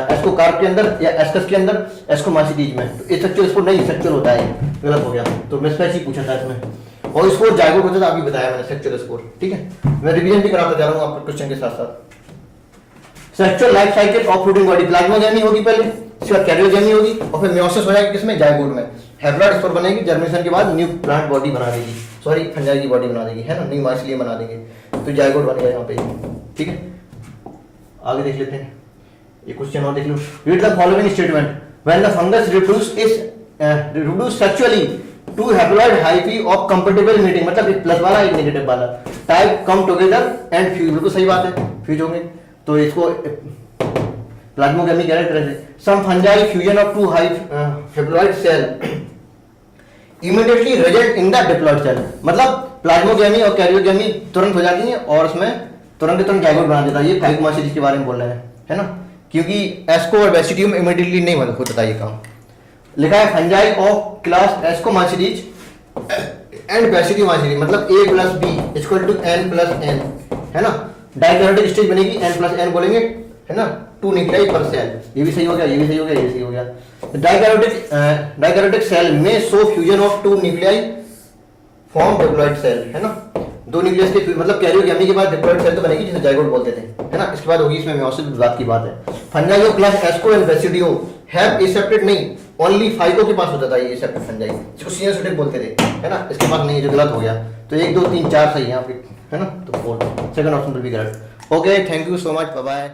एस्कोकार्प के अंदर या एस्कस के अंदर, एस्कोमाइसीटीज में। तो एसेक्सुअल स्पोर नहीं, सेक्सुअल होता है, गलत हो गया। तो मैं स्पेशली पूछा था इसमें, और स्पोर जाइगोट होता था, अभी बताया मैंने सेक्सुअल स्पोर, ठीक है। मैं रिवीजन भी कराता जा रहा हूं आपको क्वेश्चन के साथ साथ। Sexual life cycle of fruiting body, plasmogamy होगी पहले, इसके बाद कैरियोजेनी होगी, और फिर मेयोसिस हो जाएगी किसमें, जाइगोट में। हैप्लॉइड स्पोर बनेगी, जर्मिनेशन के बाद न्यू प्लांट बॉडी बना देगी, सॉरी फंजाई की बॉडी बना देगी, है ना, न्यू माइसिलियम बना देंगे। तो जाइगोट बन गया यहाँ पे, ठीक है। आगे देख लेते हैं, ये क्वेश्चन और देख लो। Read the following statement, when the fungus reproduce sexually two haploid hyphae of compatible mating, मतलब एक प्लस वाला एक नेगेटिव वाला type come together and fuse, बिल्कुल सही बात है, फ्यूज होंगे। तो इसको प्लाज्मोगेमी कह रहे हैं। Some fungi fusion of two haploid cell immediately result in the diploid cell, मतलब प्लाज्मोगेमी और कैरियोगेमी तुरंत हो जाती है, और उसमें तुरंत जाइगोट बना देता है। ये फाइकोमाइसीटीज के बारे में बोल रहे हैं, है ना, क्योंकि एस्को और बेसिडियम इमीडिएटली नहीं होता था ये काम। लिखा है फंजाई ऑफ क्लास एस्कोमाइसीटीज एंड बेसिडियोमाइसीटीज, मतलब A+B इक्वल टू N+N, है ना। डाइकैरियोटिक स्टेज बनेगी, N+N बोलेंगे, है ना, 2 न्यूक्लियाई पर सेल। ये भी सही हो गया, ये भी सही हो गया, ये भी सही हो गया। डाइकैरियोटिक सेल में show fusion of 2 nuclei form diploid cell, है ना। 2 न्यूक्लियस के, मतलब कैरियोगेमी के बाद डिप्लॉइड सेल तो बनेगी, जिसे जाइगोट बोलते थे, है ना। इसके बाद होगी इसमें मेयोसिस, बात की बात है। Fungi of class asco and basidio have accepted नहीं, ओनली फाइको के पास होता था ये एसेप्टेड फंजाई, जिसको सिनोसिटिक बोलते थे, है ना। इसके पास नहीं, जो गलत हो गया। तो 1 2 3 4 सही है यहाँ पे, है ना। तो 4 second option will be correct. Okay, thank you so much, bye bye.